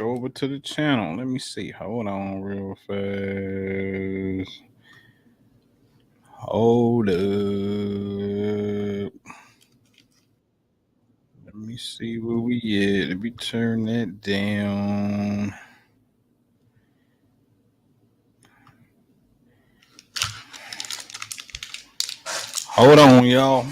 back over to the channel. Let me see. Hold on real fast. Hold up. Let me see where we at. Let me turn that down. Hold on, y'all.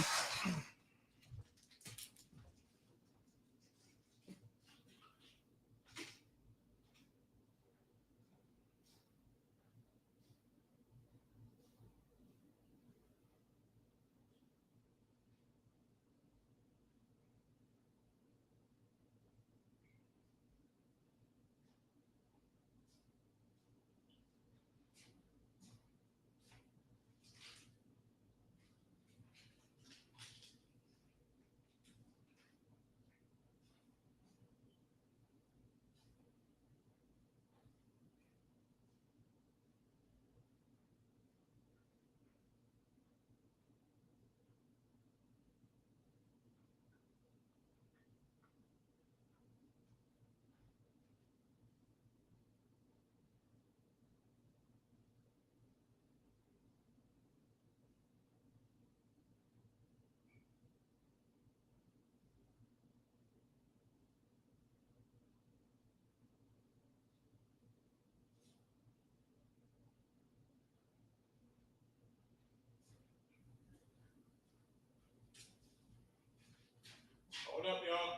Hold up, y'all.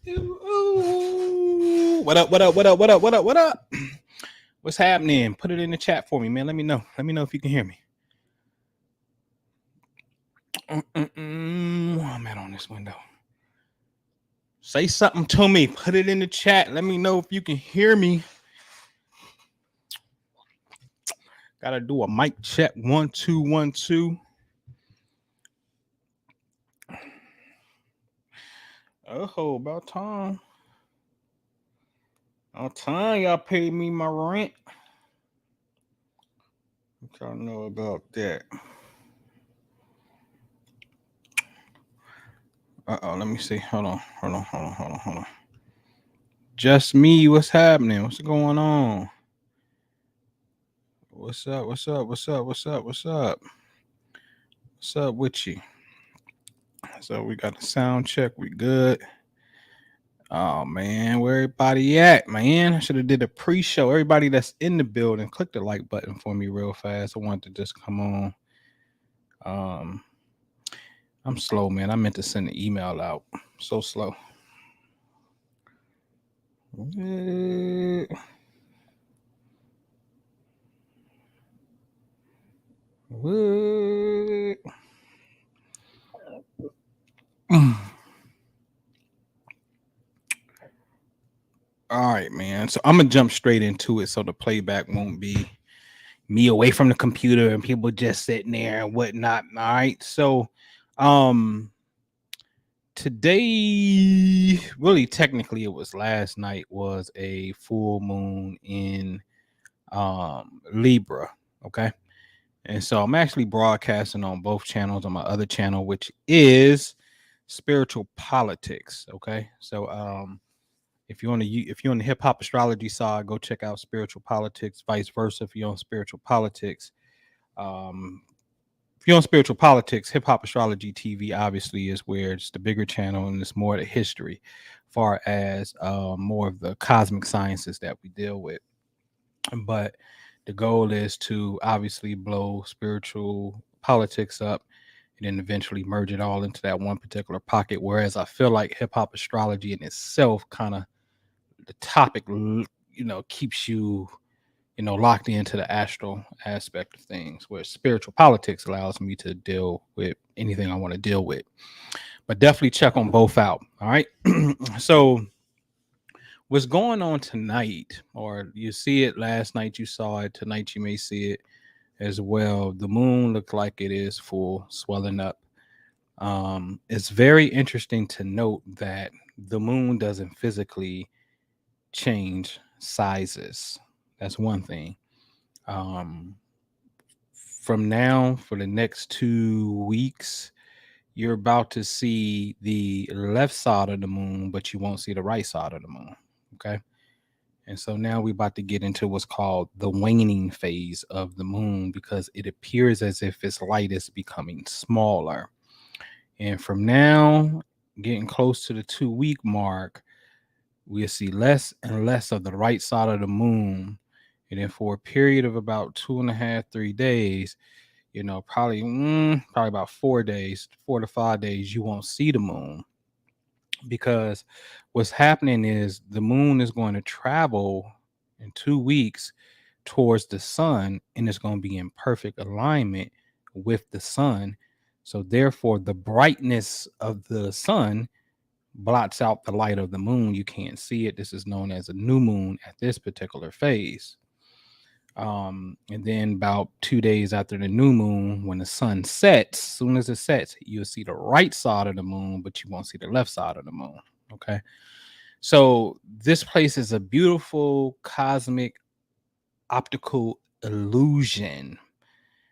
Ooh. What up? What up? What up? What up? What up? What up? What's happening? Put it in the chat for me, man. Let me know. Let me know if you can hear me. I'm at on this window. Say something to me. Put it in the chat. Let me know if you can hear me. Gotta do a mic check. 1 2 1 2. Oh, about time. About time y'all paid me my rent. What y'all know about that? Let me see. Hold on. Just me. What's happening? What's going on? What's up? What's up with you? So we got the sound check. We good. Oh man, where everybody at, man? I should have did a pre-show. Everybody that's in the building, click the like button for me real fast. I want to just come on. I'm slow, man. I meant to send the email out. So slow. What? All right, man. So I'm gonna jump straight into it so the playback won't be me away from the computer and people just sitting there and whatnot. All right. So today, really technically it was last night, was a full moon in Libra. Okay. And so I'm actually broadcasting on both channels on my other channel, which is Spiritual Politics. Okay. So if you're on the hip hop astrology side, go check out Spiritual Politics. Vice versa, if you're on Spiritual Politics, if you're on Spiritual Politics, Hip Hop Astrology TV obviously is where it's the bigger channel and it's more the history, far as more of the cosmic sciences that we deal with. But The goal is to obviously blow spiritual politics up and then eventually merge it all into that one particular pocket. Whereas I feel like hip hop astrology in itself kind of the topic, keeps you, locked into the astral aspect of things, where spiritual politics allows me to deal with anything I want to deal with. But definitely check on both out. All right. So what's going on tonight, or you see it last night, you saw it tonight, you may see it as well. The moon looked like it is full, swelling up. It's very interesting to note that the moon doesn't physically change sizes. That's one thing. Um, from now for the next 2 weeks, you're about to see the left side of the moon, but you won't see the right side of the moon. Okay. And so now we're about to get into what's called the waning phase of the moon, because it appears as if its light is becoming smaller. And from now, getting close to the 2 week mark, we'll see less and less of the right side of the moon. And then for a period of about 2.5, 3 days, probably about 4 days, 4 to 5 days, you won't see the moon, because what's happening is the moon is going to travel in 2 weeks towards the sun, and it's going to be in perfect alignment with the sun. So therefore the brightness of the sun blots out the light of the moon. You can't see it. This is known as a new moon at this particular phase. And then about 2 days after the new moon, when the sun sets, soon as it sets, you'll see the right side of the moon, but you won't see the left side of the moon. Okay. So this place is a beautiful cosmic optical illusion.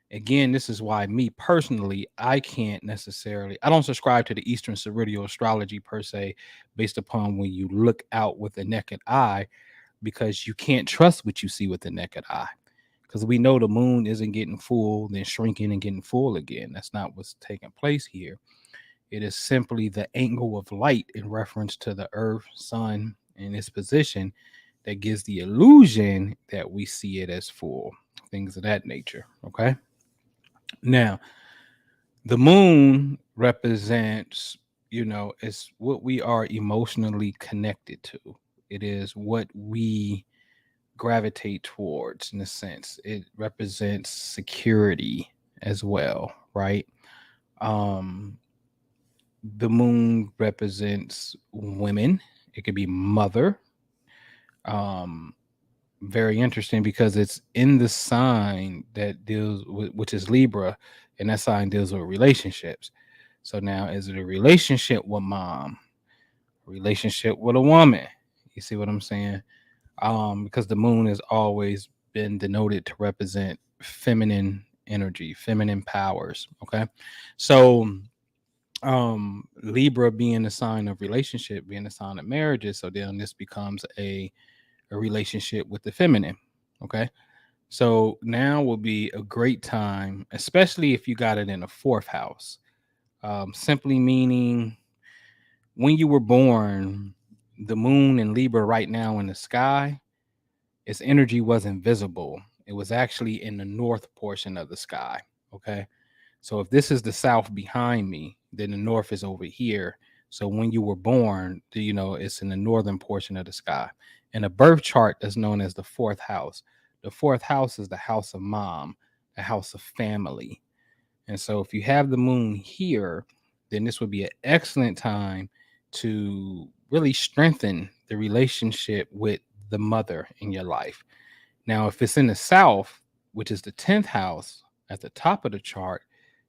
Again, this is why me personally, I don't subscribe to the Eastern Sidereal astrology per se, based upon when you look out with the naked eye, because you can't trust what you see with the naked eye. Because we know the moon isn't getting full, then shrinking and getting full again. That's not what's taking place here. It is simply the angle of light in reference to the earth, sun, and its position that gives the illusion that we see it as full, things of that nature. Okay. Now, the moon represents, it's what we are emotionally connected to. It is what we gravitate towards, in a sense. It represents security as well, right? Um, the moon represents women. It could be mother. Um, Very interesting, because it's in the sign that deals with, which is Libra, and that sign deals with relationships. So now, is it a relationship with mom, a relationship with a woman? You see what I'm saying? Because the moon has always been denoted to represent feminine energy, feminine powers. Okay. So Libra being the sign of relationship, being the sign of marriages, so then this becomes a relationship with the feminine. Okay. So now will be a great time, especially if you got it in the fourth house. Simply meaning, when you were born, the moon in Libra right now in the sky, its energy wasn't visible. It was actually in the north portion of the sky. Okay. So if this is the south behind me, then the north is over here. So when you were born, it's in the northern portion of the sky. In a birth chart that's known as the fourth house. The fourth house is the house of mom, the house of family. And so if you have the moon here, then this would be an excellent time to really strengthen the relationship with the mother in your life. Now, if it's in the south, which is the 10th house at the top of the chart,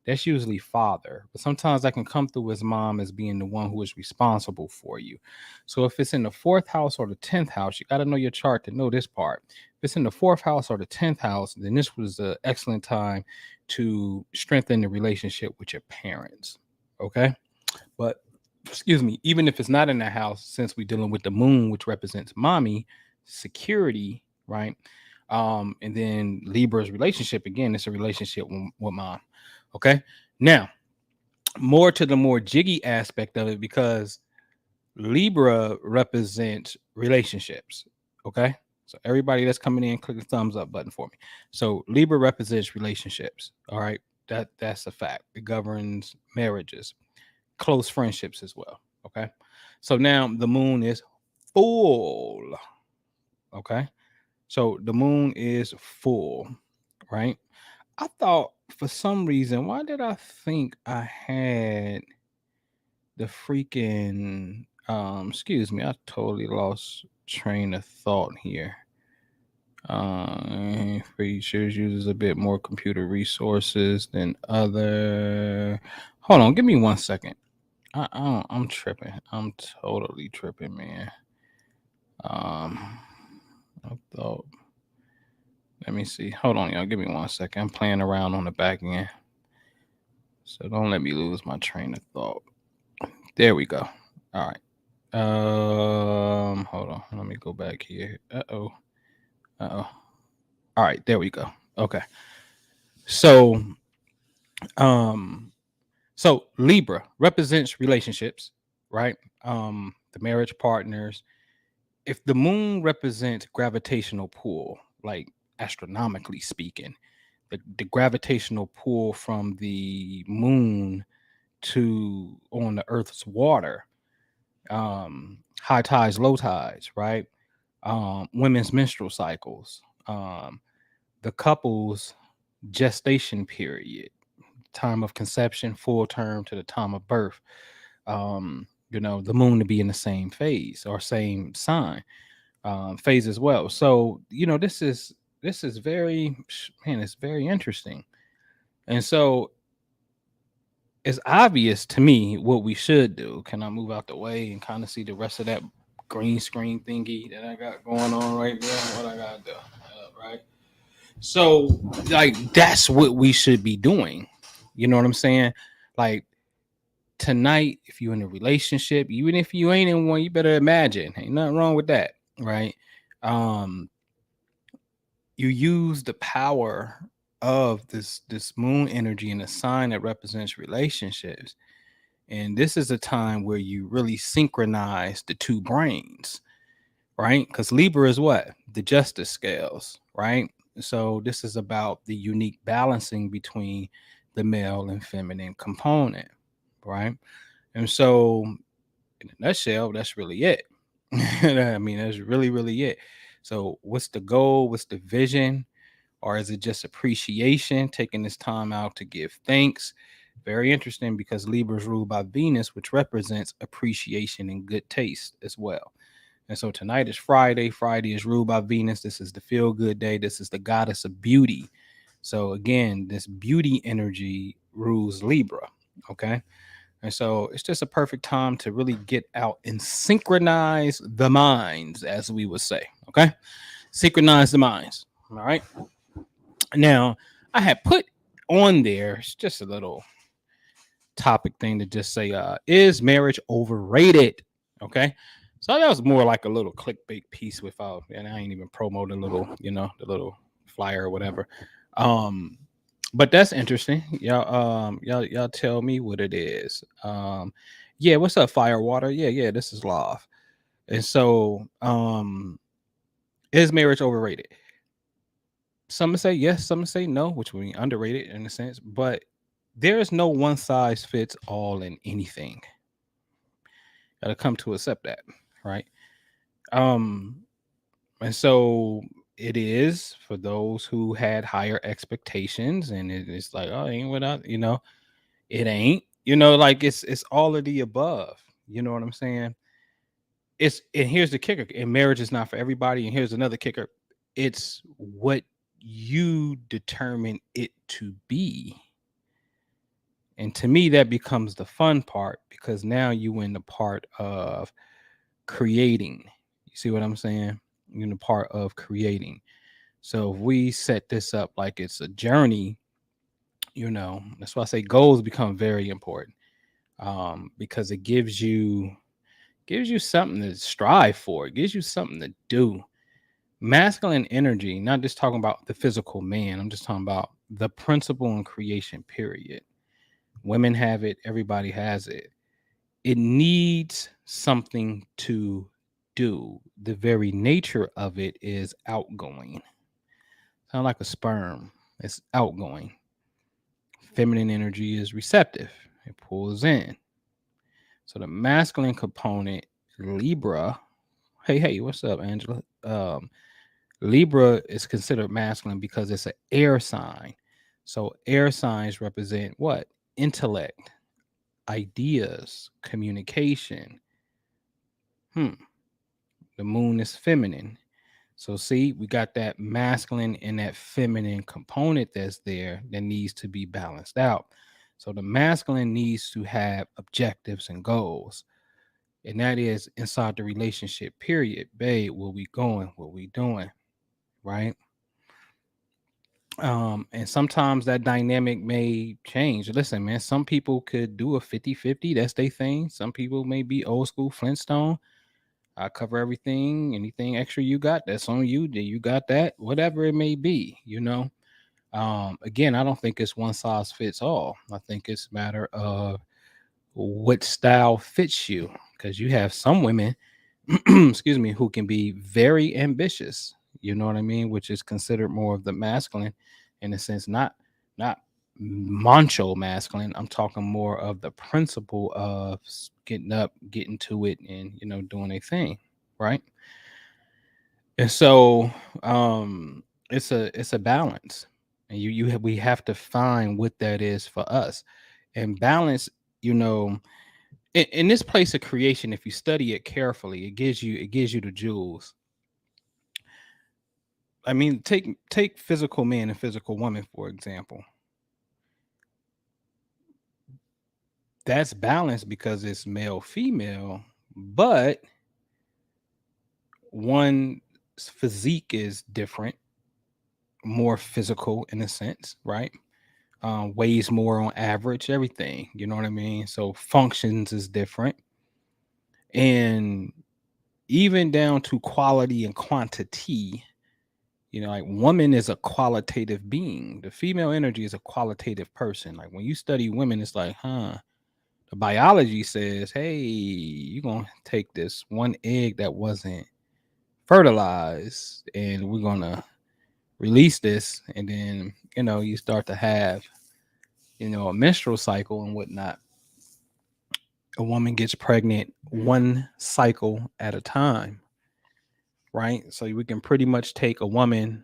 that's usually father. But sometimes that can come through as mom as being the one who is responsible for you. So if it's in the fourth house or the 10th house, you got to know your chart to know this part. If it's in the fourth house or the 10th house, then this was an excellent time to strengthen the relationship with your parents. Okay. But excuse me, even if it's not in the house, since we're dealing with the moon, which represents mommy, security, right? And then Libra's relationship, again, it's a relationship with mom. Okay. Now, more to the more jiggy aspect of it, because Libra represents relationships. Okay. So everybody that's coming in, click the thumbs up button for me. So Libra represents relationships. All right. That's a fact. It governs marriages, close friendships as well. Okay. So now the moon is full. Okay. So the moon is full, right? I thought for some reason, why did I think I had the freaking excuse me, I totally lost train of thought here. Features uses a bit more computer resources than other. Hold on, give me 1 second. I'm tripping. I'm totally tripping, man. I thought. Let me see. Hold on, y'all. Give me 1 second. I'm playing around on the back end, so don't let me lose my train of thought. There we go. All right. Hold on. Let me go back here. Uh oh. All right. There we go. Okay. So, um, so Libra represents relationships, right? The marriage partners. If the moon represents gravitational pull, like astronomically speaking, the gravitational pull from the moon to on the Earth's water, high tides, low tides, right? Women's menstrual cycles, the couple's gestation period, time of conception, full term to the time of birth. The moon to be in the same phase or same sign phase as well. So this is very man, it's very interesting. And so it's obvious to me what we should do. Can I move out the way and kind of see the rest of that green screen thingy that I got going on right there? What I got to do, right? So, like, that's what we should be doing. You know what I'm saying? Like, tonight, if you're in a relationship, even if you ain't in one, you better imagine. Ain't nothing wrong with that, right? Um, you use the power of this moon energy and a sign that represents relationships. And this is a time where you really synchronize the two brains, right? Because Libra is what? The justice scales, right? So this is about the unique balancing between the male and feminine component, right? And so, in a nutshell, that's really it. I mean, that's really, really it. So, what's the goal? What's the vision? Or is it just appreciation, taking this time out to give thanks? Very interesting because Libra is ruled by Venus, which represents appreciation and good taste as well. And so tonight is Friday. Friday is ruled by Venus. This is the feel good day. This is the goddess of beauty. So again, this beauty energy rules Libra. Okay. And so it's just a perfect time to really get out and synchronize the minds, as we would say. Okay. Synchronize the minds. All right. Now, I had put on there, it's just a little topic thing to just say, is marriage overrated? Okay. So that was more like a little clickbait piece without, and I ain't even promoting the little flyer or whatever. Um, but that's interesting. Y'all tell me what it is. Yeah, what's up, Firewater? Yeah, this is Love. And so, is marriage overrated? Some say yes, some say no, which would be underrated in a sense, but there is no one size fits all in anything. Gotta come to accept that, right? Um, and so it is for those who had higher expectations, and it's like, oh, ain't without, it ain't, like it's all of the above. You know what I'm saying? And here's the kicker: and marriage is not for everybody. And here's another kicker: it's what you determine it to be. And to me, that becomes the fun part because now you in the part of creating. You see what I'm saying? You're in the part of creating. So if we set this up like it's a journey, that's why I say goals become very important. Because it gives you something to strive for. It gives you something to do. Masculine energy, not just talking about the physical man. I'm just talking about the principle in creation, period. Women have it, everybody has it. It needs something to do, the very nature of it is outgoing. Sound like a sperm. It's outgoing. Feminine energy is receptive. It pulls in. So the masculine component, Libra. Hey, what's up, Angela? Libra is considered masculine because it's an air sign. So air signs represent what? Intellect, ideas, communication. Hmm. The moon is feminine. So see, we got that masculine and that feminine component that's there that needs to be balanced out. So the masculine needs to have objectives and goals. And that is inside the relationship period. Babe, where we going? What we doing? Right? And sometimes that dynamic may change. Listen, man, some people could do a 50-50. That's their thing. Some people may be old school Flintstone. I cover everything. Anything extra you got, that's on you. Do you got that? Whatever it may be, you know. Again, I don't think it's one size fits all. I think it's a matter of what style fits you. Because you have some women, excuse me, who can be very ambitious. You know what I mean? Which is considered more of the masculine, in a sense, not macho masculine. I'm talking more of the principle of getting up, getting to it, and doing a thing, right? And so it's a balance, and we have to find what that is for us. And balance, you know, in this place of creation, if you study it carefully, it gives you the jewels. I mean, take physical man and physical woman, for example. That's balanced because it's male female, but one's physique is different, more physical in a sense, right? Weighs more on average, everything. You know what I mean? So functions is different, and even down to quality and quantity. Like woman is a qualitative being. The female energy is a qualitative person. Like when you study women, it's like, the biology says, hey, you're gonna take this one egg that wasn't fertilized, and we're gonna release this, and then you start to have a menstrual cycle and whatnot. A woman gets pregnant one cycle at a time, right? So we can pretty much take a woman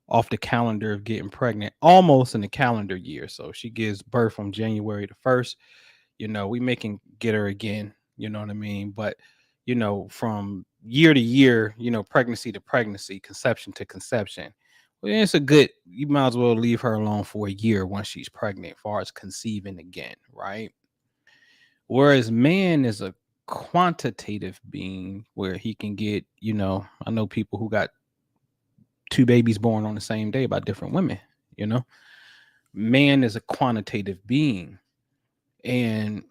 off the calendar of getting pregnant almost in the calendar year. So she gives birth from January the 1st. We making get her again, you know what I mean? But from year to year, pregnancy to pregnancy, conception to conception. Well, it's a good, you might as well leave her alone for a year once she's pregnant, as far as conceiving again, right? Whereas man is a quantitative being where he can get, I know people who got two babies born on the same day by different women, you know. Man is a quantitative being. And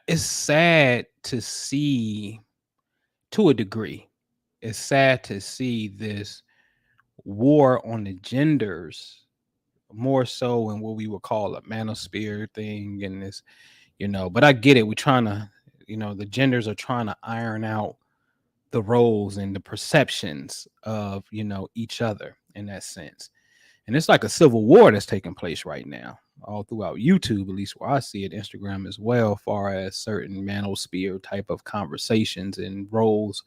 it's sad to see, to a degree, it's sad to see this war on the genders, more so in what we would call a manosphere thing. And this, but I get it. We're trying to, the genders are trying to iron out the roles and the perceptions of, each other in that sense. And it's like a civil war that's taking place right now, all throughout YouTube, at least where I see it, Instagram as well, far as certain manosphere type of conversations and roles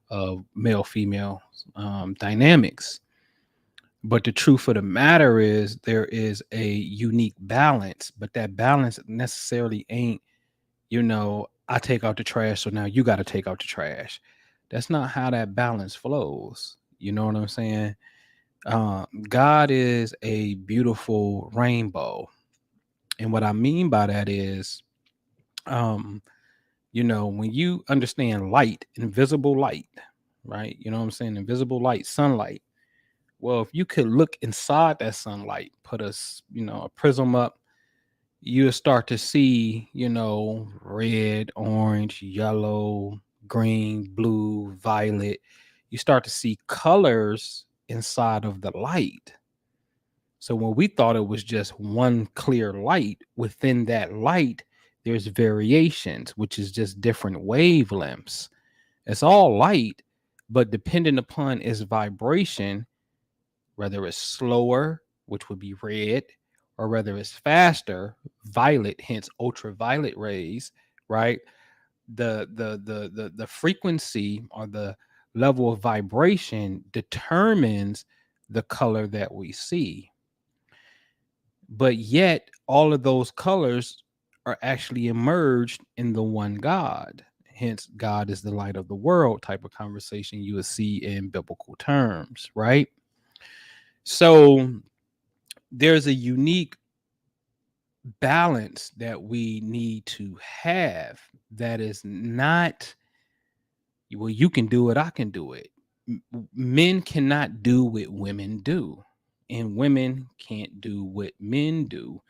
of male female dynamics. But the truth of the matter is there is a unique balance, but that balance necessarily ain't, I take out the trash, so now you got to take out the trash. That's not how that balance flows. You know what I'm saying? God is a beautiful rainbow. And what I mean by that is, um, when you understand light, invisible light, right? You know what I'm saying? Invisible light, sunlight. Well, if you could look inside that sunlight, put a prism up, you'll start to see, red, orange, yellow, green, blue, violet. You start to see colors inside of the light. So when we thought it was just one clear light, within that light, there's variations, which is just different wavelengths. It's all light, but depending upon its vibration, whether it's slower, which would be red, or whether it's faster, violet, hence ultraviolet rays, right? The frequency or the level of vibration determines the color that we see. But yet all of those colors are actually emerged in the one God. Hence, God is the light of the world type of conversation you would see in biblical terms, right? So there's a unique balance that we need to have that is not, well, you can do it, I can do it. Men cannot do what women do, and women can't do what men do.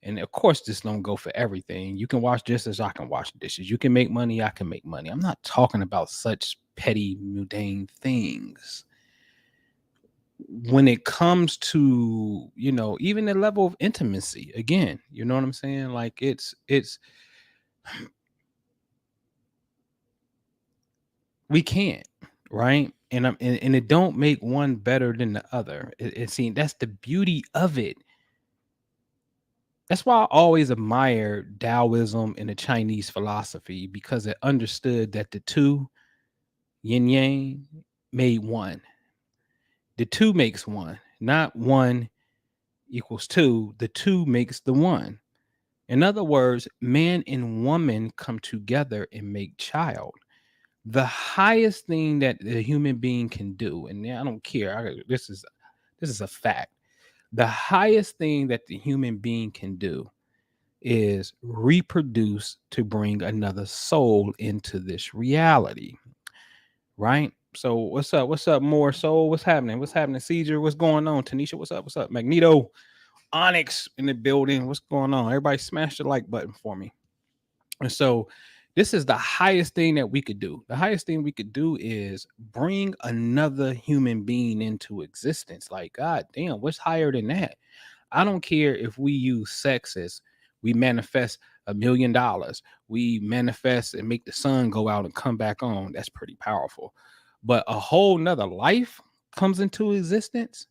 And of course, this don't go for everything. You can wash dishes, I can wash dishes. You can make money, I can make money. I'm not talking about such petty, mundane things. When it comes to, even the level of intimacy, again, you know what I'm saying? Like it's we can't, right? And it don't make one better than the other. It seems that's the beauty of it. That's why I always admired Taoism and the Chinese philosophy, because it understood that the two, yin yang, made one. The two makes one, not one equals two. The two makes the one. In other words, man and woman come together and make child. The highest thing that the human being can do, and I don't care. This is a fact. The highest thing that the human being can do is reproduce to bring another soul into this reality, right? So what's up? What's up, more soul? What's happening? What's happening? Caesar, what's going on? Tanisha, what's up? What's up? Magneto, Onyx in the building. What's going on? Everybody smash the like button for me. And so this is the highest thing that we could do. The highest thing we could do is bring another human being into existence. Like, God damn, what's higher than that? I don't care if we use sex as we manifest $1 million. We manifest and make the sun go out and come back on. That's pretty powerful. But a whole nother life comes into existence.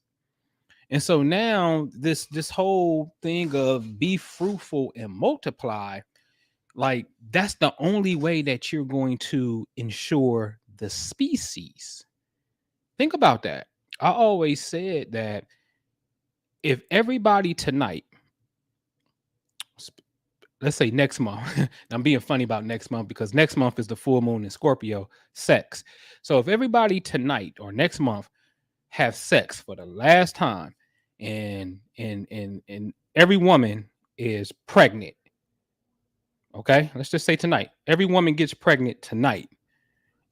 And so now this whole thing of be fruitful and multiply, like that's the only way that you're going to ensure the species. Think about that. I always said that if everybody tonight, let's say next month, I'm being funny about next month because next month is the full moon in Scorpio, sex. So if everybody tonight or next month have sex for the last time, and every woman is pregnant, okay, let's just say tonight, every woman gets pregnant tonight,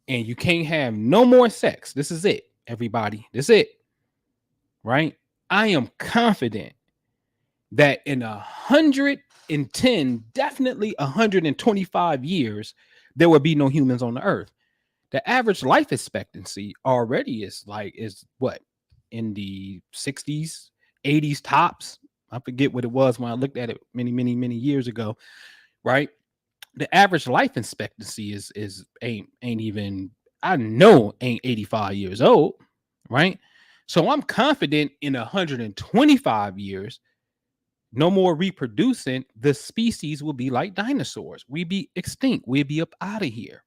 and you can't have no more sex. This is it, everybody. This is it, right? I am confident that in 110, definitely 125 years, there will be no humans on the earth. The average life expectancy already is what, in the 60s, 80s tops. I forget what it was when I looked at it many years ago, right? The average life expectancy is ain't even, I know ain't 85 years old, right? So I'm confident in 125 years, no more reproducing, the species will be like dinosaurs. We be extinct. We'll be up out of here.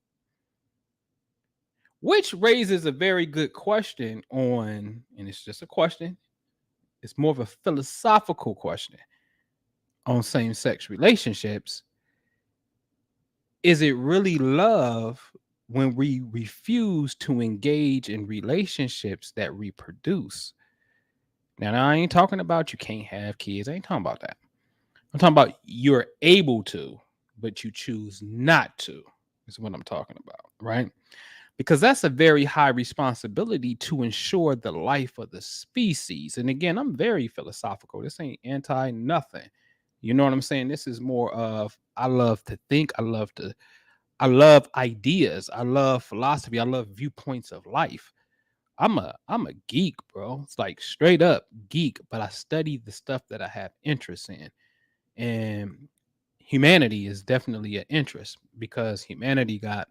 Which raises a very good question on, and it's just a question, it's more of a philosophical question on same-sex relationships. Is it really love when we refuse to engage in relationships that reproduce? Now, I ain't talking about you can't have kids. I ain't talking about that. I'm talking about you're able to, but you choose not to, is what I'm talking about, right? Because that's a very high responsibility to ensure the life of the species. And again, I'm very philosophical. This ain't anti nothing. You know what I'm saying? This is more of, I love to think, I love ideas, I love philosophy, I love viewpoints of life. I'm a geek, bro. It's like straight up geek, but I study the stuff that I have interest in. And humanity is definitely an interest because humanity got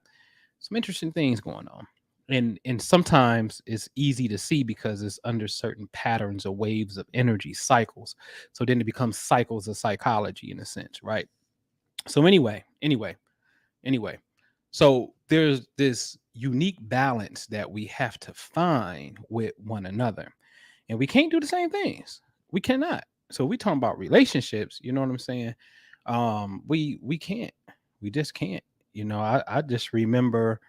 some interesting things going on. And sometimes it's easy to see because it's under certain patterns or waves of energy cycles. So then it becomes cycles of psychology in a sense, right? So anyway, so there's this unique balance that we have to find with one another, and we can't do the same things. We cannot. So we talking about relationships, you know what I'm saying? We can't. We just can't. I just remember,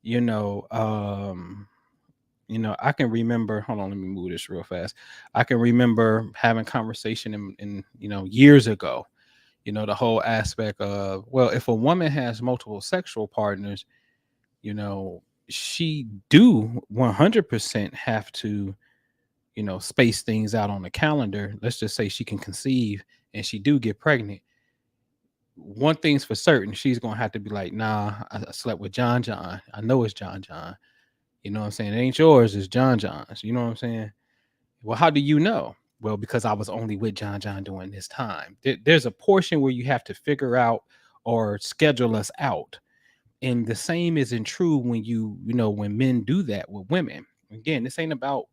you know, I can remember. Hold on, let me move this real fast. I can remember having conversation in years ago. The whole aspect of, well, if a woman has multiple sexual partners, she do 100% have to space things out on the calendar. Let's just say she can conceive and she do get pregnant. One thing's for certain, she's gonna have to be like, nah, I slept with John. I know it's John. You know what I'm saying? It ain't yours, it's John's. You know what I'm saying? Well, how do you know? Well, because I was only with John during this time. There's a portion where you have to figure out or schedule us out. And the same isn't true when when men do that with women. Again, this ain't about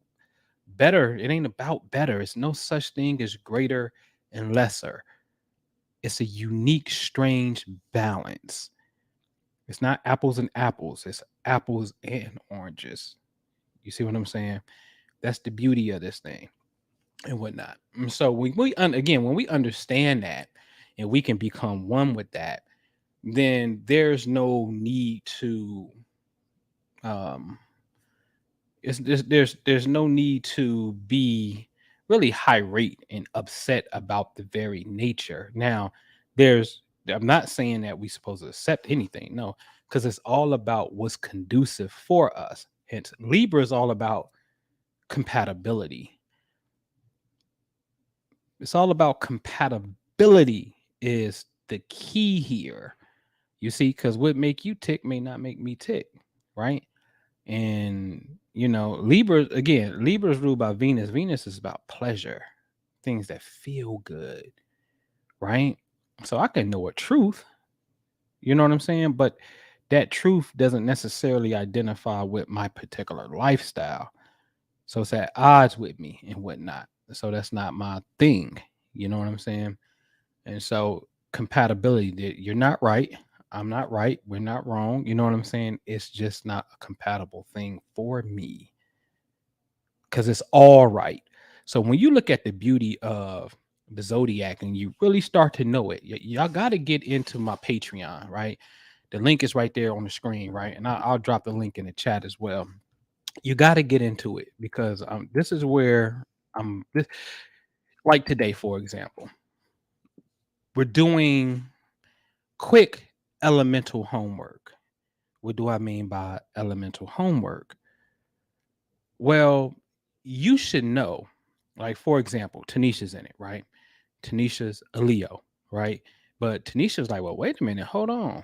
better. It ain't about better. It's no such thing as greater and lesser. It's a unique, strange balance. It's not apples and apples. It's apples and oranges. You see what I'm saying? That's the beauty of this thing and whatnot. And so again, when we understand that and we can become one with that, then there's no need to um there's no need to be really irate and upset about the very nature. Now, there's I'm not saying that we're supposed to accept anything, no, because it's all about what's conducive for us. Hence, Libra is all about compatibility. It's all about compatibility is the key here. You see, because what make you tick may not make me tick, right? And Libra is ruled by Venus. Venus is about pleasure, things that feel good, right? So I can know a truth, you know what I'm saying? But that truth doesn't necessarily identify with my particular lifestyle. So it's at odds with me and whatnot. So that's not my thing. You know what I'm saying? And so compatibility, you're not right. I'm not right. We're not wrong. You know what I'm saying? It's just not a compatible thing for me because it's all right. So when you look at the beauty of the zodiac and you really start to know it, y'all got to get into my Patreon, right? The link is right there on the screen, right? And I'll drop the link in the chat as well. You got to get into it because this is where like today, for example, we're doing quick elemental homework. What do I mean by elemental homework? Well, you should know, like, for example, Tanisha's in it, right? Tanisha's a Leo, right? But Tanisha's like, well, wait a minute, hold on.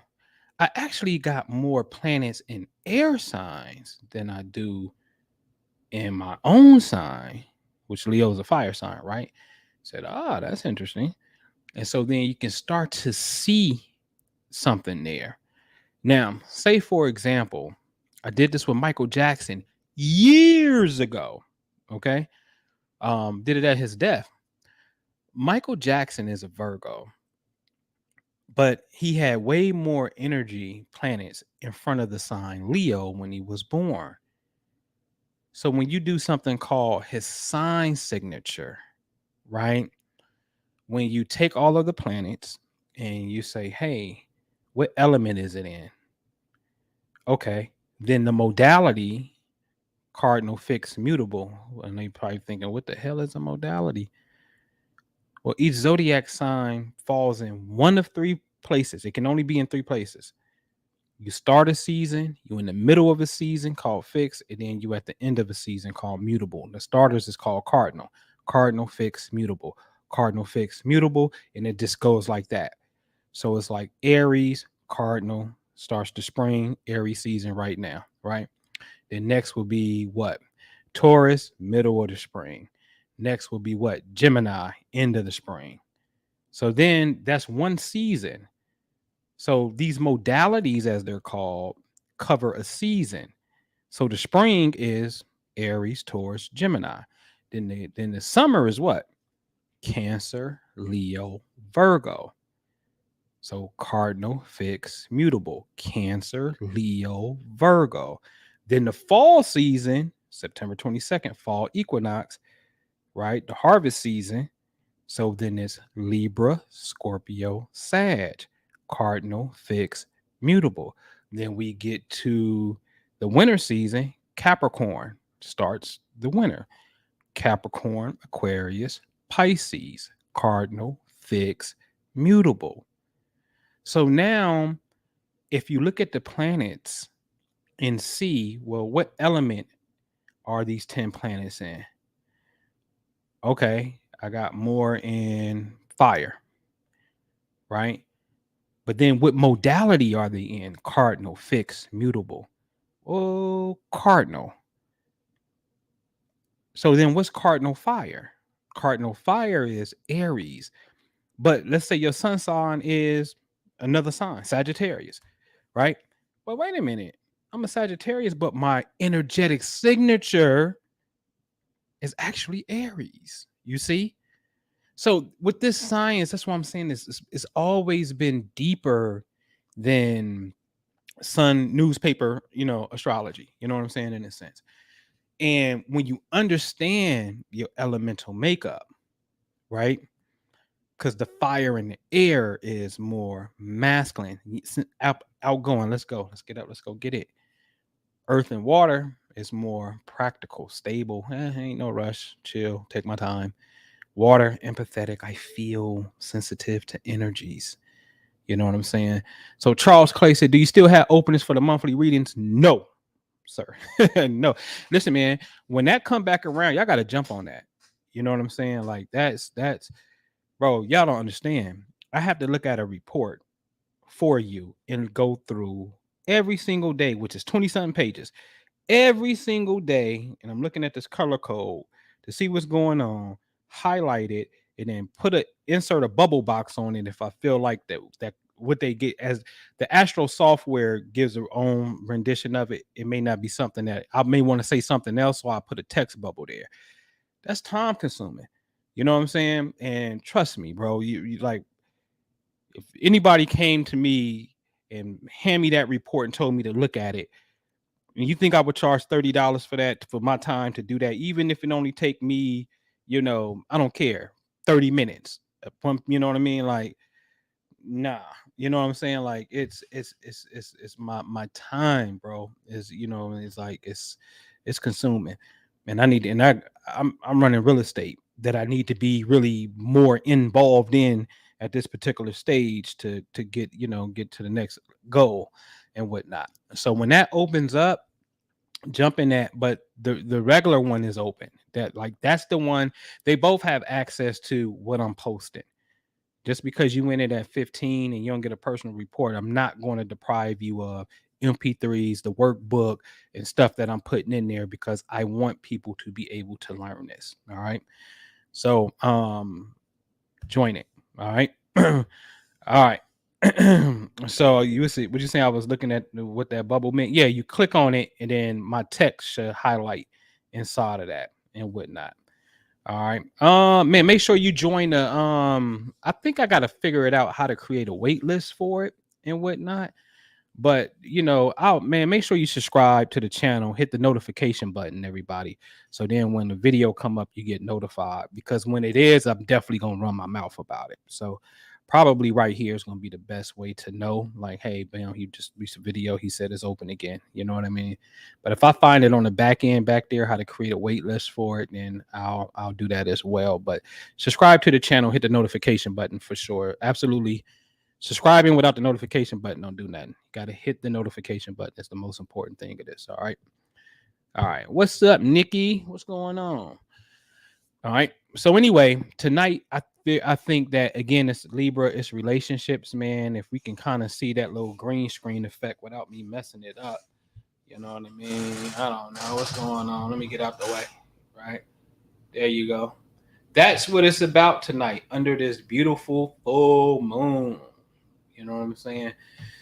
I actually got more planets in air signs than I do in my own sign, which Leo's a fire sign, right? Said, that's interesting. And so then you can start to see something there. Now, say for example, I did this with Michael Jackson years ago. Okay. Did it at his death. Michael Jackson is a Virgo, but he had way more energy planets in front of the sign Leo when he was born. So when you do something called his sign signature, right? When you take all of the planets and you say, hey, what element is it in? Okay. Then the modality, cardinal, fixed, mutable. And they probably thinking, what the hell is a modality? Well, each zodiac sign falls in one of three places. It can only be in three places. You start a season, you in the middle of a season called fixed, and then you at the end of a season called mutable. The starters is called cardinal. Cardinal, fixed, mutable. Cardinal, fixed, mutable, and it just goes like that. So it's like Aries, cardinal, starts the spring, Aries season right now, right? Then next will be what? Taurus, middle of the spring. Next will be what? Gemini, end of the spring. So then that's one season. So these modalities, as they're called, cover a season. So the spring is Aries, Taurus, Gemini. Then the summer is what? Cancer, Leo, Virgo. So cardinal, fixed, mutable. Cancer, Leo, Virgo. Then the fall season, September 22nd, fall equinox, right? The harvest season. So then it's Libra, Scorpio, Sag, cardinal, fixed, mutable. Then we get to the winter season, Capricorn starts the winter. Capricorn, Aquarius, Pisces, cardinal, fixed, mutable. So now, if you look at the planets and see, well, what element are these 10 planets in? Okay, I got more in fire, right? But then what modality are they in? Cardinal, fixed, mutable. Oh, cardinal. So then what's cardinal fire? Cardinal fire is Aries. But let's say your sun sign is another sign, Sagittarius, right? But wait a minute. I'm a Sagittarius, but my energetic signature is actually Aries. You see? So with this science, that's what I'm saying is it's always been deeper than sun newspaper, astrology. You know what I'm saying in a sense. And when you understand your elemental makeup, right? Because the fire in the air is more masculine, outgoing. Let's go. Let's get up. Let's go get it. Earth and water is more practical, stable. Ain't no rush. Chill. Take my time. Water, empathetic. I feel sensitive to energies. You know what I'm saying? So Charles Clay said, "Do you still have openings for the monthly readings?" No, sir. No. Listen, man. When that come back around, y'all got to jump on that. You know what I'm saying? Like that's bro. Y'all don't understand. I have to look at a report for you and go through every single day, which is 20 something pages, every single day. And I'm looking at this color code to see what's going on, highlight it, and then insert a bubble box on it if I feel like that what they get as the Astro software gives their own rendition of it. It may not be something that I may want to say something else, so I put a text bubble there. That's time consuming. You know what I'm saying? And trust me, bro, you like if anybody came to me and hand me that report and told me to look at it, and you think I would charge $30 for that, for my time to do that, even if it only take me, I don't care, 30 minutes. You know what I mean? Like, nah, you know what I'm saying? Like, it's my time, bro. Is it's like it's consuming, and I need and I'm running real estate that I need to be really more involved in at this particular stage to get to the next goal and whatnot. So when that opens up, jump in that. But the regular one is open. That's the one. They both have access to what I'm posting. Just because you win it at 15 and you don't get a personal report, I'm not going to deprive you of MP3s, the workbook, and stuff that I'm putting in there because I want people to be able to learn this. All right. So join it. All right. All right. So you see, would you say I was looking at what that bubble meant? Yeah, you click on it and then my text should highlight inside of that and whatnot. All right. Man, make sure you join the I think I gotta figure it out how to create a wait list for it and whatnot. But make sure you subscribe to the channel, hit the notification button, everybody. So then when the video come up, you get notified. Because when it is, I'm definitely gonna run my mouth about it. So probably right here is gonna be the best way to know. Like, hey, bam, he just released a video. He said it's open again. You know what I mean? But if I find it on the back end back there, how to create a wait list for it, then I'll do that as well. But subscribe to the channel, hit the notification button for sure. Absolutely. Subscribing without the notification button don't do nothing. Got to hit the notification button. That's the most important thing of this. All right. All right. What's up, Nikki? What's going on? All right. So anyway, tonight I think that again, it's Libra, it's relationships, man. If we can kind of see that little green screen effect without me messing it up, you know what I mean? I don't know what's going on. Let me get out the way. Right there, you go. That's what it's about tonight under this beautiful full moon. You know what I'm saying?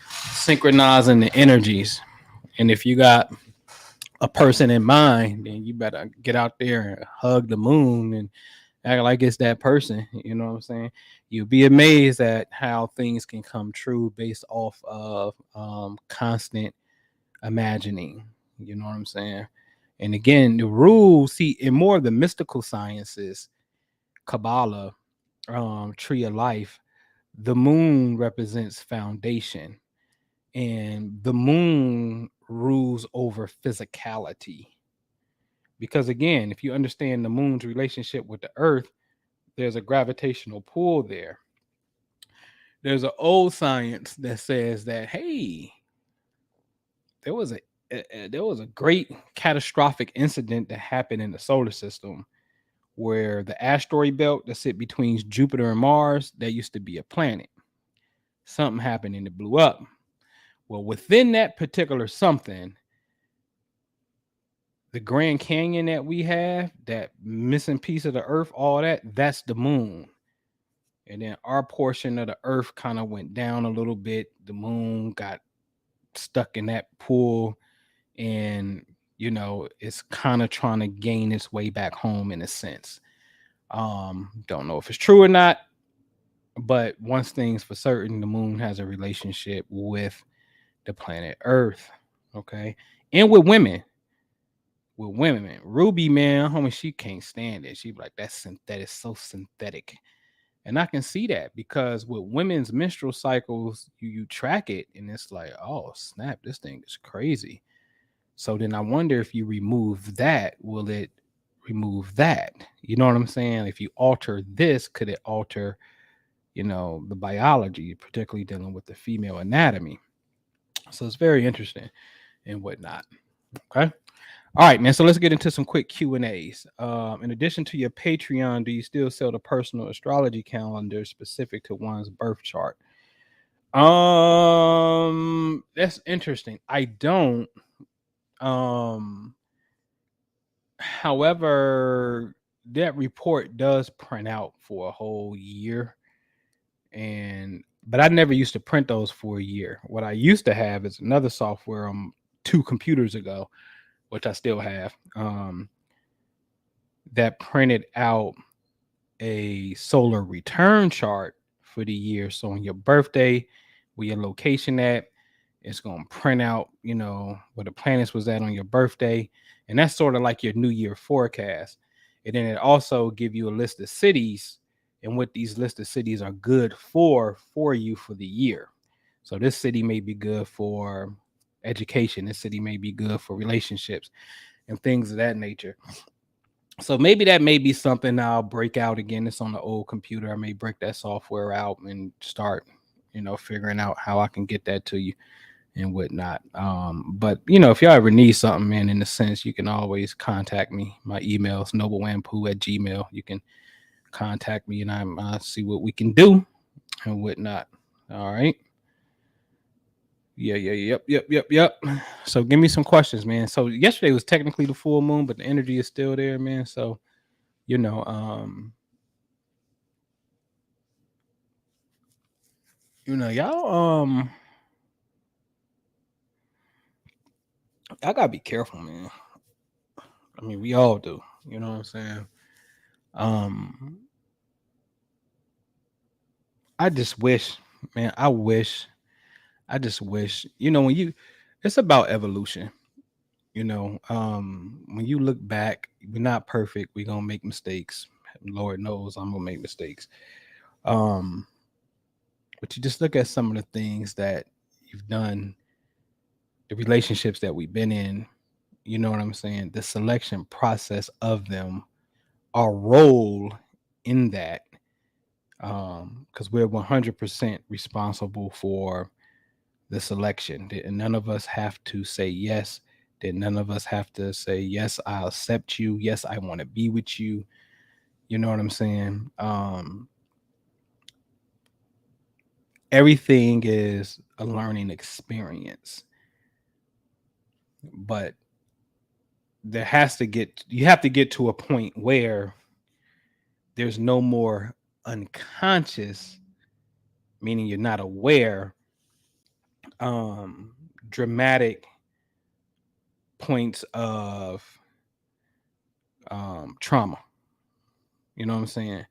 Synchronizing the energies. And if you got a person in mind, then you better get out there and hug the moon and act like it's that person. You know what I'm saying? You'll be amazed at how things can come true based off of constant imagining. You know what I'm saying? And again, the rules, see, in more of the mystical sciences, Kabbalah, Tree of Life, the moon represents foundation, and the moon rules over physicality. Because again, if you understand the moon's relationship with the earth, there's a gravitational pull there. There's an old science that says that, hey, there was a great catastrophic incident that happened in the solar system where the asteroid belt that sit between Jupiter and Mars, that used to be a planet. Something happened and it blew up. Well, within that particular something, the Grand Canyon that we have, that missing piece of the earth, all that, that's the moon. And then our portion of the earth kind of went down a little bit. The moon got stuck in that pool, and it's kind of trying to gain its way back home in a sense. Don't know if it's true or not, but one thing's for certain, the moon has a relationship with the planet Earth. Okay. And with women. With women. Ruby, man, homie, she can't stand it. She be like, that's synthetic, so synthetic. And I can see that because with women's menstrual cycles, you track it and it's like, oh snap, this thing is crazy. So then I wonder, if you remove that, will it remove that? You know what I'm saying? If you alter this, could it alter, the biology, particularly dealing with the female anatomy? So it's very interesting and whatnot. Okay. All right, man. So let's get into some quick Q&As. In addition to your Patreon, do you still sell the personal astrology calendar specific to one's birth chart? That's interesting. I don't. Um, However, that report does print out for a whole year, and but I never used to print those for a year. What I used to have is another software 2 computers ago, which I still have, that printed out a solar return chart for the year. So on your birthday, where your location at, it's going to print out, where the planets was at on your birthday. And that's sort of like your new year forecast. And then it also give you a list of cities and what these list of cities are good for you for the year. So this city may be good for education. This city may be good for relationships and things of that nature. So maybe that may be something I'll break out again. It's on the old computer. I may break that software out and start, figuring out how I can get that to you and whatnot. But if y'all ever need something, man, in a sense, you can always contact me. My email is noblewampu@gmail. You can contact me and I see what we can do and whatnot. All right. Yep. So give me some questions, man. So yesterday was technically the full moon, but the energy is still there, man. So you know, y'all, I gotta be careful, man. I mean, we all do. You know what I'm saying? Um, I just wish, man. I just wish. When it's about evolution. When you look back, we're not perfect. We're gonna make mistakes. Lord knows I'm gonna make mistakes. Um, but you just look at some of the things that you've done, the relationships that we've been in. You know what I'm saying? The selection process of them, our role in that, because we're 100% responsible for the selection. And none of us have to say yes. That none of us have to say yes, I accept you. Yes, I want to be with you. You know what I'm saying? Everything is a learning experience, but you have to get to a point where there's no more unconscious, meaning you're not aware, dramatic points of trauma. You know what I'm saying?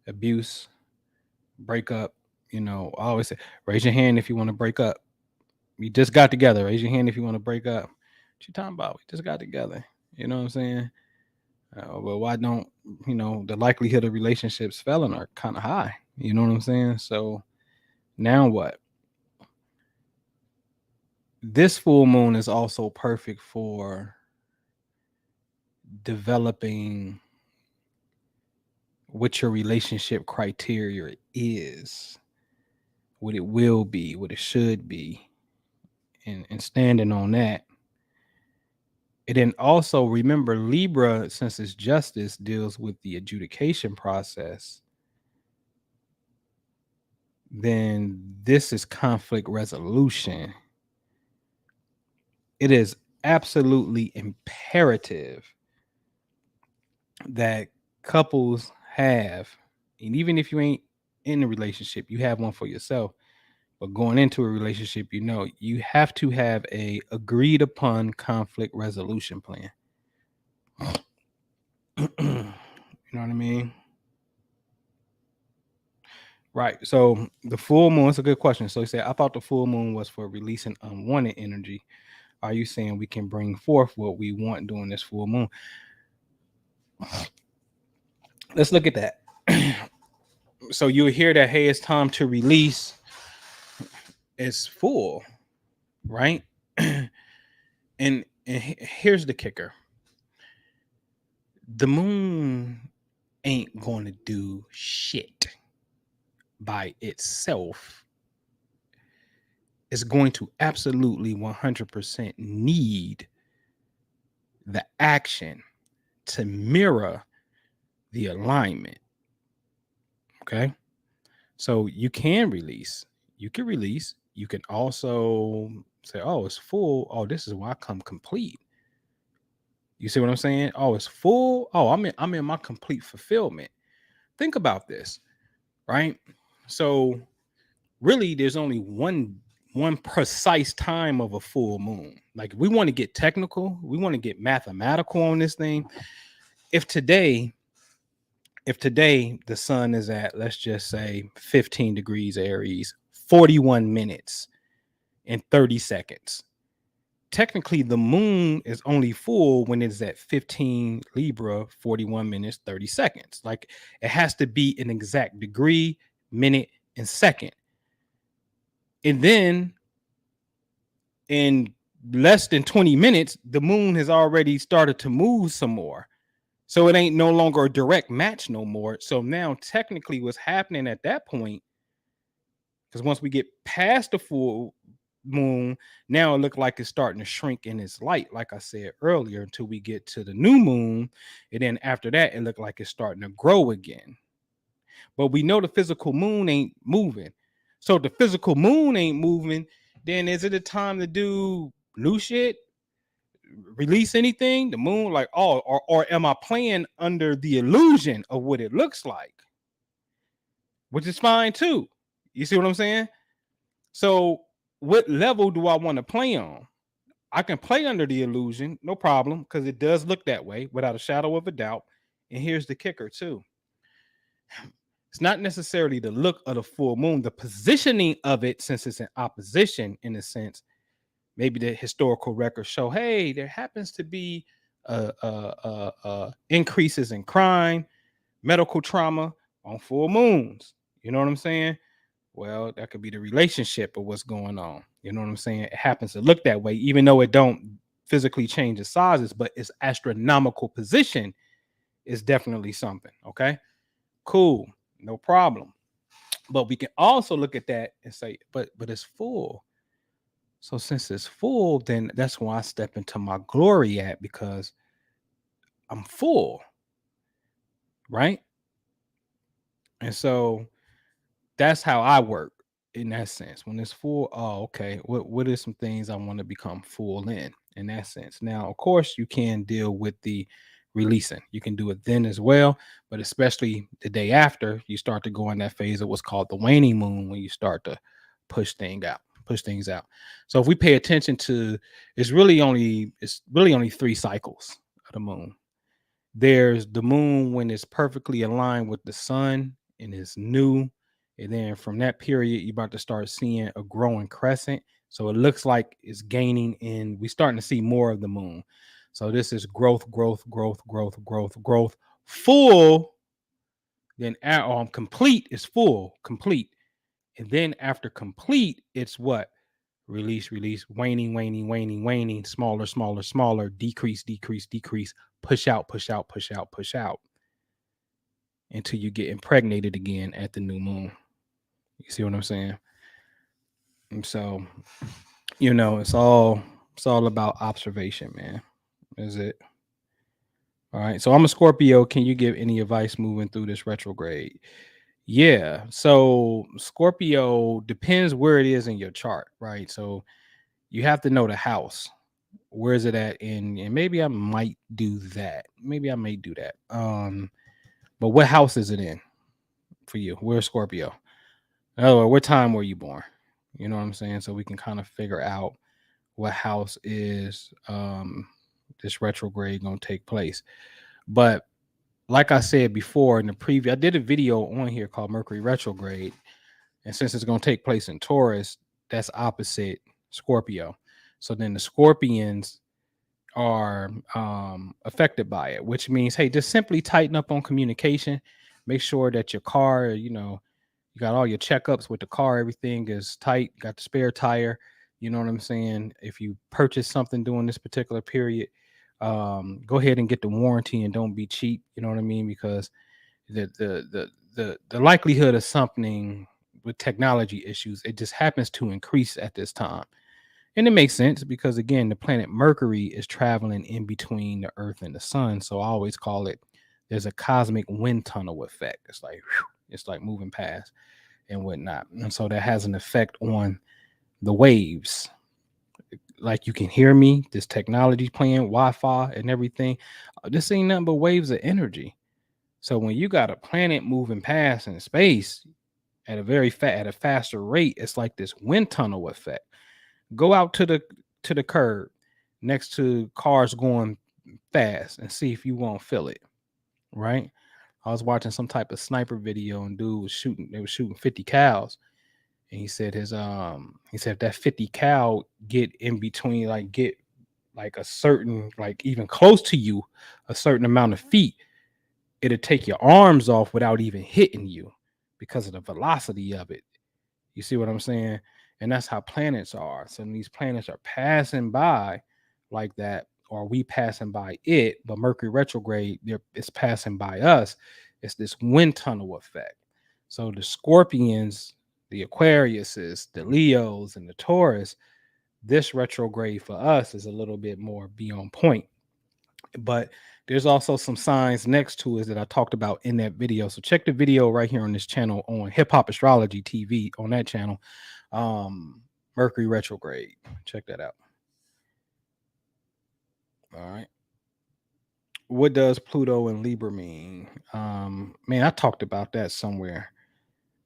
Abuse, breakup. I always say, raise your hand if you want to break up. We just got together. Raise your hand if you want to break up. What you talking about? We just got together. You know what I'm saying? Well, why don't the likelihood of relationships failing are kind of high? You know what I'm saying? So now what? This full moon is also perfect for developing what your relationship criteria is, what it will be, what it should be, and standing on that. And then also remember, Libra, since it's justice, deals with the adjudication process. Then this is conflict resolution. It is absolutely imperative that couples have, and even if you ain't in a relationship, you have one for yourself. But going into a relationship, you have to have a agreed upon conflict resolution plan. You know what I mean? Right. So the full moon is a good question. So he said, I thought the full moon was for releasing unwanted energy. Are you saying we can bring forth what we want during this full moon? Let's look at that. So you'll hear that, hey, it's time to release. It's full, right? and here's the kicker. The moon ain't going to do shit by itself. It's going to absolutely 100% need the action to mirror the alignment. Okay. So you can release. You can release. You can also say, oh, it's full. Oh, this is why I come complete. You see what I'm saying? Oh, it's full. Oh, I'm in my complete fulfillment. Think about this, right? So really there's only one precise time of a full moon. Like, if we want to get technical, we want to get mathematical on this thing. If today the sun is at, let's just say, 15 degrees Aries, 41 minutes and 30 seconds. Technically, the moon is only full when it's at 15 Libra, 41 minutes, 30 seconds. Like, it has to be an exact degree, minute, and second. And then in less than 20 minutes, the moon has already started to move some more. So it ain't no longer a direct match no more. So now technically what's happening at that point, because once we get past the full moon, now it look like it's starting to shrink in its light, like I said earlier, until we get to the new moon. And then after that, it looked like it's starting to grow again. But we know the physical moon ain't moving. So if the physical moon ain't moving, then is it a time to do new shit? Release anything? The moon, like, oh, or am I playing under the illusion of what it looks like? Which is fine too. You see what I'm saying? So what level do I want to play on? I can play under the illusion, no problem, because it does look that way without a shadow of a doubt. And here's the kicker too. It's not necessarily the look of the full moon, the positioning of it, since it's in opposition in a sense. Maybe the historical records show, hey, there happens to be increases in crime, medical trauma on full moons. You know what I'm saying? Well, that could be the relationship of what's going on. You know what I'm saying? It happens to look that way, even though it don't physically change the sizes, but its astronomical position is definitely something. Okay, cool, no problem. But we can also look at that and say, but it's full. So since it's full, then that's why I step into my glory at, because I'm full, right? And so that's how I work in that sense. When it's full, oh, okay, what are some things I want to become full in that sense? Now, of course, you can deal with the releasing. You can do it then as well, but especially the day after, you start to go in that phase of what's called the waning moon, when you start to push things out. push things out. So if we pay attention to, it's really only 3 cycles of the moon. There's the moon when it's perfectly aligned with the sun and it's new. And then from that period, you're about to start seeing a growing crescent. So it looks like it's gaining, and we're starting to see more of the moon. So this is growth, growth, growth, growth, growth, growth, full. Then complete is full, complete. And then after complete, it's what? Release, release, waning, waning, waning, waning, smaller, smaller, smaller, decrease, decrease, decrease, push out, push out, push out, push out until you get impregnated again at the new moon. You see what I'm saying? And so, it's all about observation, man. Is it? All right. So I'm a Scorpio. Can you give any advice moving through this retrograde? Yeah. So Scorpio depends where it is in your chart, right? So you have to know the house. Where is it at? And maybe I might do that. Maybe I may do that. But what house is it in for you? Where's Scorpio? Oh, what time were you born? You know what I'm saying? So we can kind of figure out what house is this retrograde gonna take place. But like I said before in the preview, I did a video on here called Mercury retrograde. And since it's gonna take place in Taurus, that's opposite Scorpio. So then the Scorpions are affected by it, which means, hey, just simply tighten up on communication. Make sure that your car, you got all your checkups with the car, everything is tight, got the spare tire. You know what I'm saying? If you purchase something during this particular period, go ahead and get the warranty and don't be cheap. You know what I mean? Because the likelihood of something with technology issues, it just happens to increase at this time. And it makes sense because, again, the planet Mercury is traveling in between the Earth and the Sun. So I always call it, there's a cosmic wind tunnel effect. It's like moving past and whatnot. And so that has an effect on the waves. Like, you can hear me, this technology playing Wi-Fi and everything. This ain't nothing but waves of energy. So when you got a planet moving past in space at a faster rate, it's like this wind tunnel effect. Go out to the curb next to cars going fast and see if you won't feel it. Right? I was watching some type of sniper video, and dude was shooting. They were shooting 50 cows, and he said if that 50 cow get in between, like get like a certain, like even close to you, a certain amount of feet, it'll take your arms off without even hitting you because of the velocity of it. You see what I'm saying? And that's how planets are. So when these planets are passing by like that, or we passing by it, but Mercury retrograde, it's passing by us. It's this wind tunnel effect. So the Scorpions, the Aquariuses, the Leos, and the Taurus, this retrograde for us is a little bit more beyond point. But there's also some signs next to it that I talked about in that video. So check the video right here on this channel on Hip Hop Astrology TV on that channel. Mercury retrograde. Check that out. All right. What does Pluto and Libra mean? Man, I talked about that somewhere.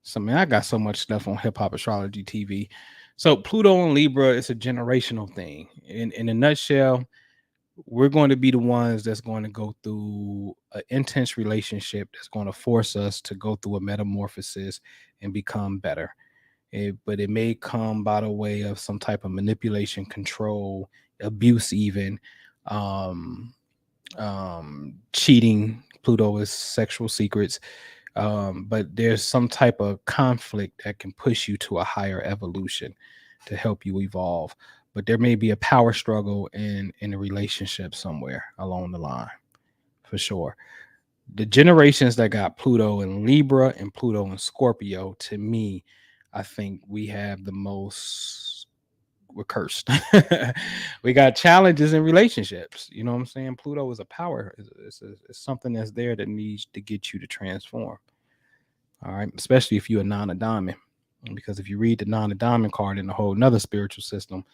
So man, I got so much stuff on Hip Hop Astrology TV. So Pluto and Libra is a generational thing. In a nutshell, we're going to be the ones that's going to go through an intense relationship that's going to force us to go through a metamorphosis and become better. But it may come by the way of some type of manipulation, control, abuse, even cheating. Pluto is sexual secrets. But there's some type of conflict that can push you to a higher evolution to help you evolve. But there may be a power struggle in a relationship somewhere along the line, for sure. The generations that got Pluto and Libra and Pluto and Scorpio, to me, I think we have the most. We're cursed. We got challenges in relationships. You know what I'm saying? Pluto is a power. It's something that's there that needs to get you to transform. All right, especially if you're a non-diamond, because if you read the non-diamond card in a whole another spiritual system,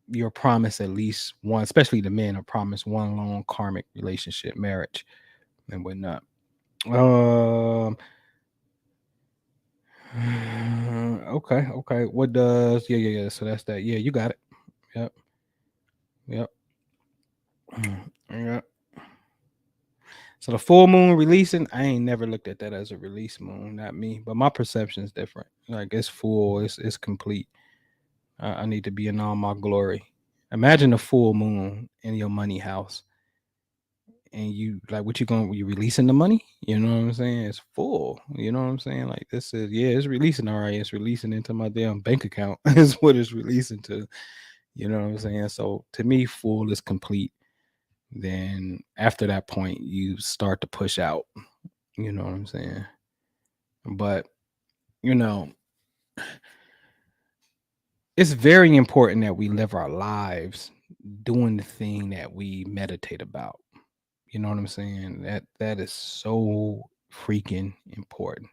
you're promised at least one, especially the men are promised one long karmic relationship, marriage, and whatnot. Okay. What does? Yeah. So that's that. Yeah, you got it. Yep. Yep. Yeah. So the full moon releasing, I ain't never looked at that as a release moon, not me. But my perception is different. Like it's full, it's complete. I need to be in all my glory. Imagine a full moon in your money house, and you like what you going? You releasing the money? You know what I'm saying? It's full. You know what I'm saying? Like this is it's releasing. All right, it's releasing into my damn bank account. Is what it's releasing to. You know what I'm saying? So to me, full is complete. Then after that point, you start to push out. You know what I'm saying? But you know, it's very important that we live our lives doing the thing that we meditate about. You know what I'm saying? That is so freaking important.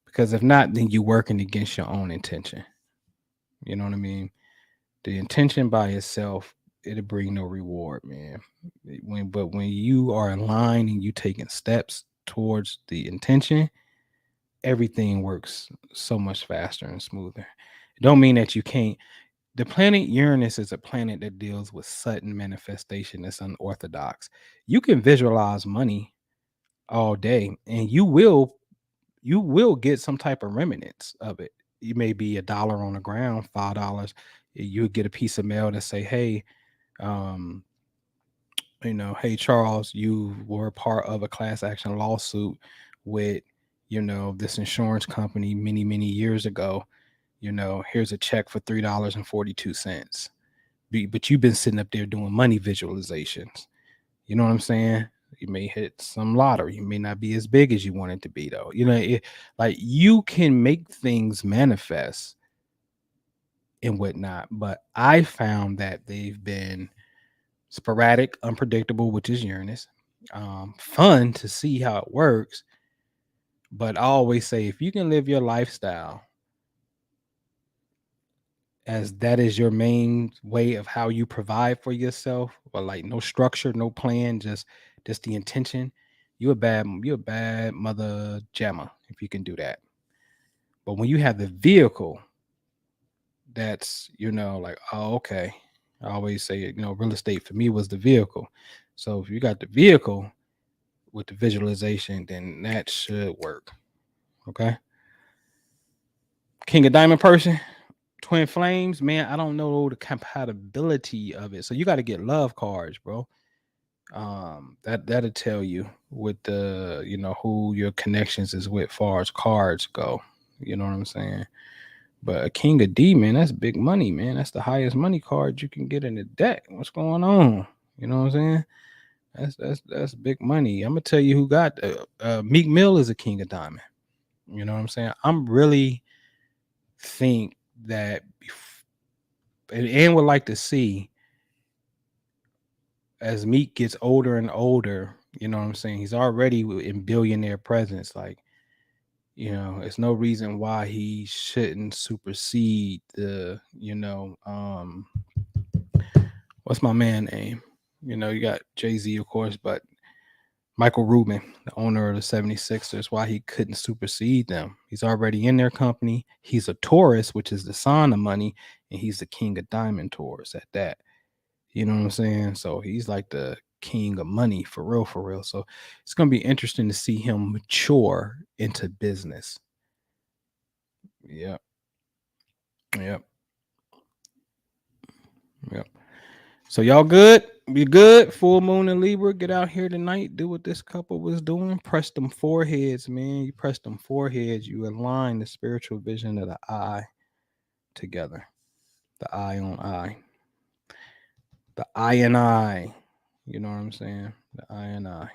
Because if not, then you're working against your own intention. You know what I mean? The intention by itself, it'll bring no reward, man. But when you are in line and you taking steps towards the intention, everything works so much faster and smoother. It don't mean that you can't. The planet Uranus is a planet that deals with sudden manifestation that's unorthodox. You can visualize money all day, and you will get some type of remnants of it. You may be $1 on the ground, $5. You get a piece of mail that say, "Hey, um, hey Charles, you were part of a class action lawsuit with, this insurance company many years ago. Here's a check for $3.42. But you've been sitting up there doing money visualizations. You know what I'm saying? You may hit some lottery. You may not be as big as you want it to be, though. Like you can make things manifest and whatnot. But I found that they've been sporadic, unpredictable, which is Uranus. Fun to see how it works. But I always say if you can live your lifestyle as that is your main way of how you provide for yourself, or like no structure, no plan, just the intention, you a bad mother jammer if you can do that. But when you have the vehicle, that's like, oh, okay. I always say real estate for me was the vehicle. So if you got the vehicle with the visualization, then that should work. Okay. King of Diamond person, Twin Flames, man, I don't know the compatibility of it. So you got to get love cards, bro. That'll tell you with the who your connections is with far as cards go. You know what I'm saying? But a King of D, man, that's big money, man. That's the highest money card you can get in the deck. What's going on? You know what I'm saying? That's big money. I'm gonna tell you who got Meek Mill is a King of Diamond. You know what I'm saying? I'm really think that and would like to see as Meek gets older and older. You know what I'm saying? He's already in billionaire presence. Like, it's no reason why he shouldn't supersede the, what's my man name? You got Jay-Z, of course, but Michael Rubin, the owner of the 76ers, why he couldn't supersede them. He's already in their company. He's a Taurus, which is the sign of money, and he's the king of diamond Taurus at that. You know what I'm saying? So he's like the king of money for real, for real. So it's going to be interesting to see him mature into business. Yep. Yep. Yep. So y'all good? Be good. Full moon in Libra. Get out here tonight. Do what this couple was doing. Press them foreheads, man. You press them foreheads. You align the spiritual vision of the eye together. The eye on eye. The eye and eye. You know what I'm saying? The eye and eye.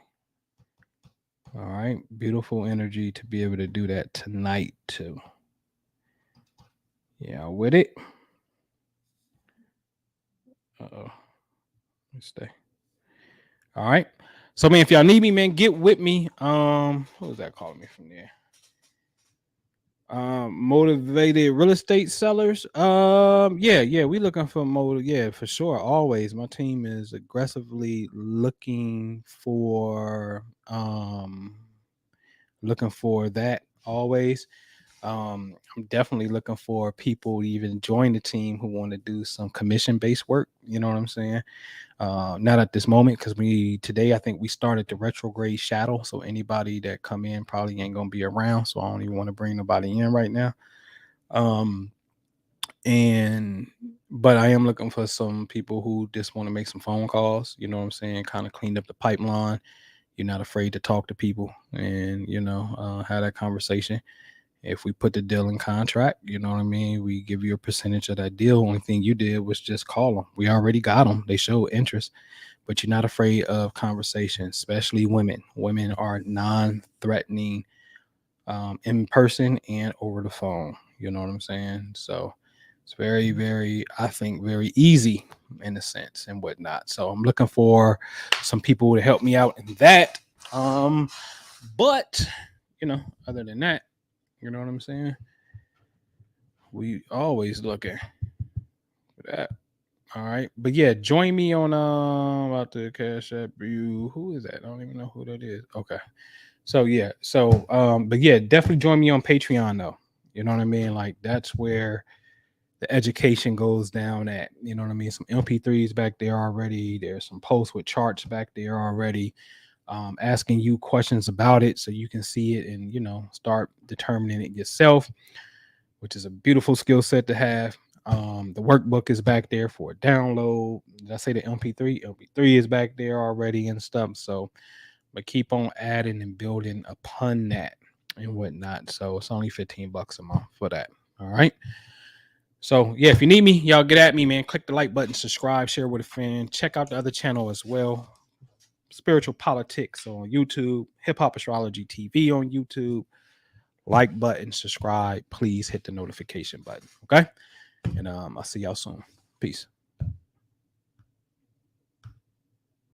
All right. Beautiful energy to be able to do that tonight too. Yeah, with it. Uh-oh. Let's stay. All right. So man, if y'all need me, man, get with me. Who was that calling me from there? Motivated real estate sellers. Yeah, we looking for yeah, for sure. Always. My team is aggressively looking for that always. I'm definitely looking for people to even join the team who want to do some commission based work. You know what I'm saying? Not at this moment because I think we started the retrograde shadow. So anybody that come in probably ain't gonna be around. So I don't even want to bring nobody in right now. Um, and but I am looking for some people who just want to make some phone calls. You know what I'm saying? Kind of clean up the pipeline. You're not afraid to talk to people and have that conversation. If we put the deal in contract, you know what I mean? We give you a percentage of that deal. Only thing you did was just call them. We already got them. They showed interest, but you're not afraid of conversation, especially women. Women are non-threatening in person and over the phone. You know what I'm saying? So it's very, very, I think, very easy in a sense and whatnot. So I'm looking for some people to help me out in that. But other than that, you know what I'm saying? We always looking for that. All right. But yeah, join me on about the Cash App you. Who is that? I don't even know who that is. Okay. So yeah. So but yeah, definitely join me on Patreon though. You know what I mean? Like that's where the education goes down at. You know what I mean? Some MP3s back there already. There's some posts with charts back there already. Asking you questions about it so you can see it and start determining it yourself, which is a beautiful skill set to have. The workbook is back there for a download. Did I say the MP3? MP3 is back there already and stuff. So, but keep on adding and building upon that and whatnot. So it's only $15 a month for that. All right. So yeah, if you need me, y'all get at me, man. Click the like button, subscribe, share with a friend. Check out the other channel as well. Spiritual Politics on YouTube, Hip Hop Astrology TV on YouTube. Like button, subscribe. Please hit the notification button. Okay. And I'll see y'all soon. Peace.